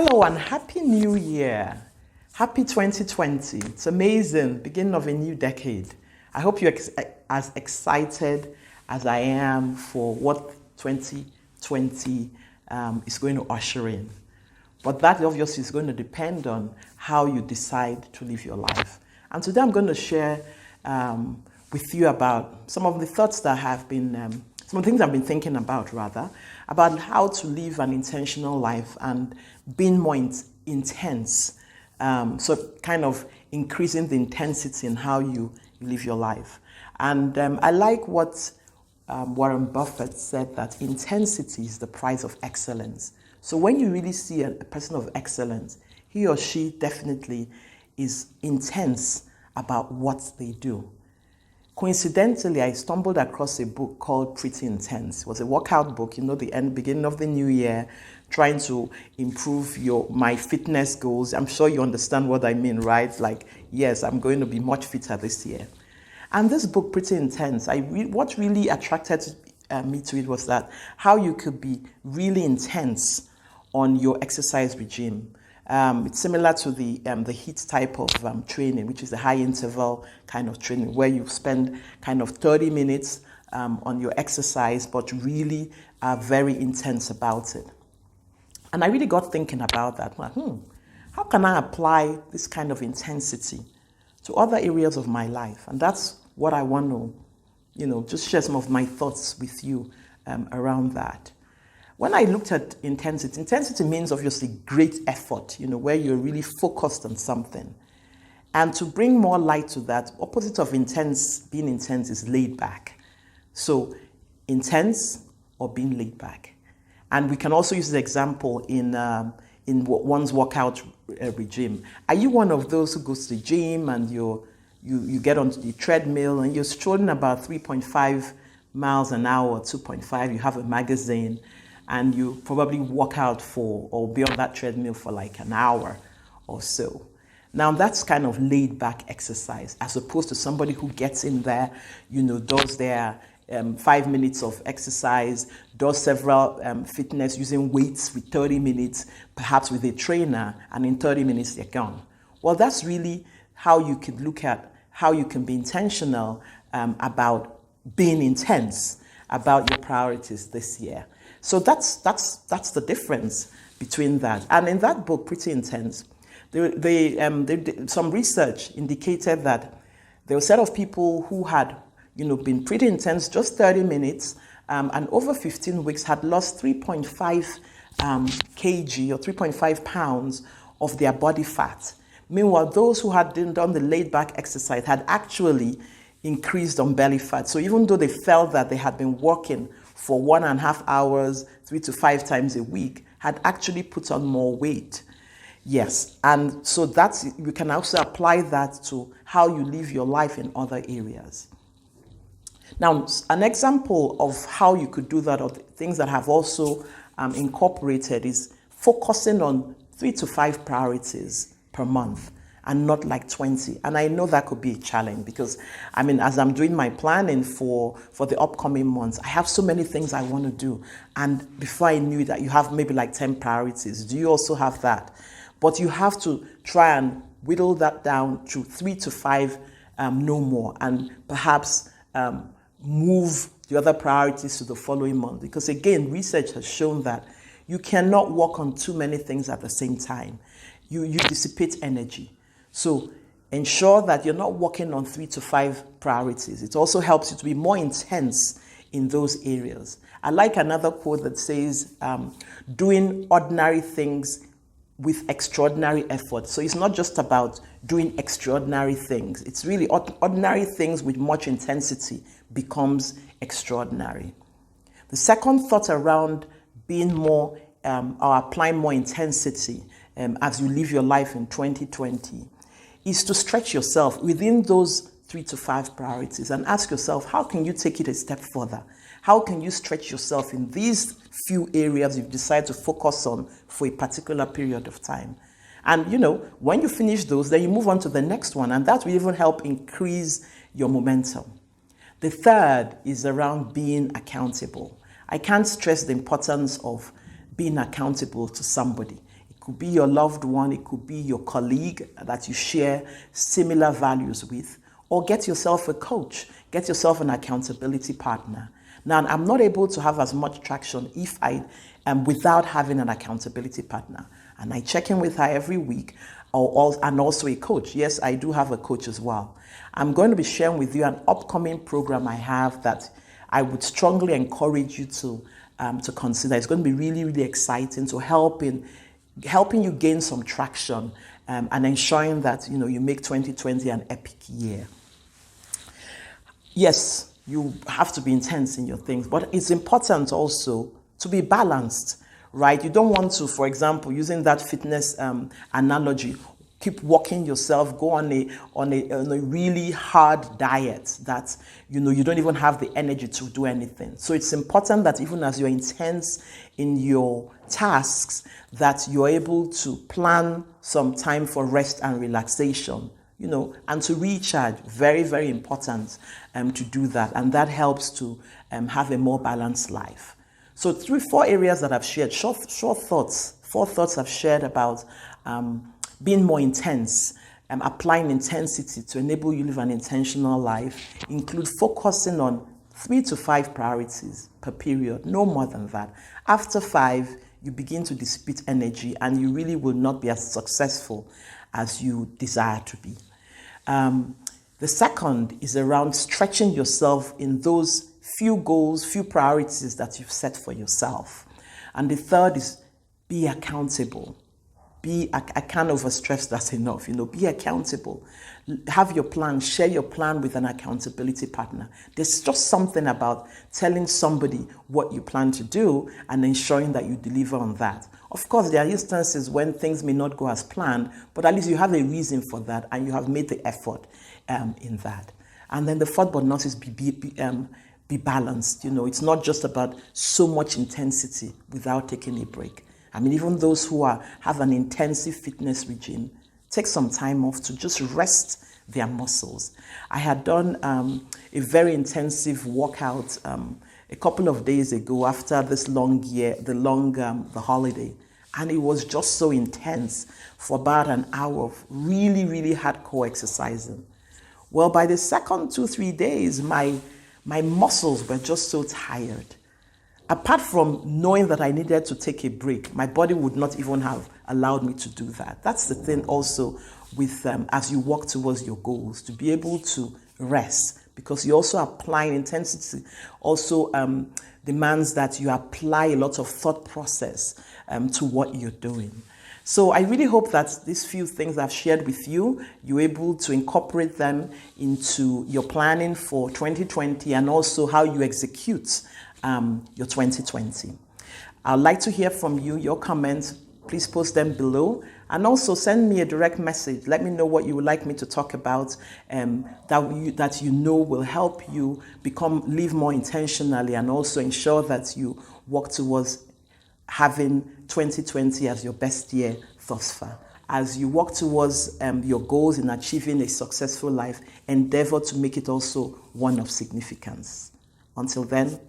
Hello and Happy New Year. Happy 2020. It's amazing, beginning of a new decade. I hope you're as excited as I am for what 2020 is going to usher in. But that obviously is going to depend on how you decide to live your life. And today I'm going to share with you about some of the thoughts that have been, some of the things I've been thinking about about how to live an intentional life and being more intense. So kind of increasing the intensity in how you live your life. And I like what Warren Buffett said, that intensity is the price of excellence. So when you really see a person of excellence, he or she definitely is intense about what they do. Coincidentally, I stumbled across a book called Pretty Intense. It was a workout book, the beginning of the new year, trying to improve my fitness goals. I'm sure you understand what I mean, right? Like, yes, I'm going to be much fitter this year. And this book, Pretty Intense, what really attracted me to it was that how you could be really intense on your exercise regime. It's similar to the HIIT type of training, which is a high interval kind of training where you spend kind of 30 minutes on your exercise, but really are very intense about it. And I really got thinking about that. How can I apply this kind of intensity to other areas of my life? And that's what I want to, just share some of my thoughts with you around that. When I looked at intensity means obviously great effort, where you're really focused on something. And to bring more light to that, opposite of being intense is laid back. So intense or being laid back. And we can also use the example in one's workout regime. Are you one of those who goes to the gym and you get onto the treadmill and you're strolling about 3.5 miles an hour, 2.5, you have a magazine, and you probably walk out or be on that treadmill for like an hour or so. Now that's kind of laid back exercise as opposed to somebody who gets in there, does their 5 minutes of exercise, does several fitness using weights with 30 minutes, perhaps with a trainer, and in 30 minutes they're gone. Well, that's really how you could look at how you can be intentional about being intense about your priorities this year. So that's the difference between that. And in that book, Pretty Intense, some research indicated that there were a set of people who had, been pretty intense, just 30 minutes, and over 15 weeks had lost 3.5 kg or 3.5 pounds of their body fat. Meanwhile, those who had done the laid-back exercise had actually increased on belly fat. So even though they felt that they had been working for 1.5 hours, 3 to 5 times a week, had actually put on more weight. Yes, and so you can also apply that to how you live your life in other areas. Now, an example of how you could do that, or things that have also incorporated, is focusing on 3 to 5 priorities per month and not like 20. And I know that could be a challenge because, as I'm doing my planning for the upcoming months, I have so many things I want to do. And before I knew that, you have maybe like 10 priorities. Do you also have that? But you have to try and whittle that down to 3 to 5, no more, and perhaps move the other priorities to the following month. Because again, research has shown that you cannot work on too many things at the same time. You dissipate energy. So ensure that you're not working on 3 to 5 priorities. It also helps you to be more intense in those areas. I like another quote that says, doing ordinary things with extraordinary effort. So it's not just about doing extraordinary things. It's really ordinary things with much intensity becomes extraordinary. The second thought around being more or applying more intensity as you live your life in 2020 is to stretch yourself within those 3 to 5 priorities and ask yourself, how can you take it a step further? How can you stretch yourself in these few areas you've decided to focus on for a particular period of time? And when you finish those, then you move on to the next one, and that will even help increase your momentum. The third is around being accountable. I can't stress the importance of being accountable to somebody. could be your loved one, it could be your colleague that you share similar values with, or get yourself a coach, get yourself an accountability partner. Now, I'm not able to have as much traction if I am without having an accountability partner. And I check in with her every week, and also a coach. Yes, I do have a coach as well. I'm going to be sharing with you an upcoming program I have that I would strongly encourage you to consider. It's going to be really, really exciting to helping you gain some traction and ensuring that you make 2020 an epic year. Yes, you have to be intense in your things, but it's important also to be balanced, right? You don't want to, for example, using that fitness analogy, keep walking yourself, go on a really hard diet that you don't even have the energy to do anything. So it's important that even as you're intense in your tasks, that you're able to plan some time for rest and relaxation, and to recharge. Very, very important to do that. And that helps to have a more balanced life. So 4 areas that I've shared, short thoughts, 4 thoughts I've shared about being more intense, applying intensity to enable you live an intentional life, include focusing on 3 to 5 priorities per period, no more than that. After 5, you begin to dissipate energy and you really will not be as successful as you desire to be. The second is around stretching yourself in those few goals, few priorities that you've set for yourself. And the third is be accountable. I can't overstress that enough. Be accountable. Have your plan. Share your plan with an accountability partner. There's just something about telling somebody what you plan to do and ensuring that you deliver on that. Of course, there are instances when things may not go as planned, but at least you have a reason for that and you have made the effort in that. And then the fourth but not least, be balanced. It's not just about so much intensity without taking a break. Even those who have an intensive fitness regime, take some time off to just rest their muscles. I had done a very intensive workout a couple of days ago after this the holiday. And it was just so intense for about an hour of really, really hardcore exercising. Well, by the second 2-3 days, my muscles were just so tired. Apart from knowing that I needed to take a break, my body would not even have allowed me to do that. That's the thing also with as you work towards your goals, to be able to rest, because you're also applying intensity, also demands that you apply a lot of thought process to what you're doing. So I really hope that these few things I've shared with you, you're able to incorporate them into your planning for 2020 and also how you execute your 2020. I'd like to hear from you, your comments. Please post them below. And also send me a direct message. Let me know what you would like me to talk about that will help you live more intentionally and also ensure that you work towards having 2020 as your best year thus far. As you work towards your goals in achieving a successful life, endeavor to make it also one of significance. Until then,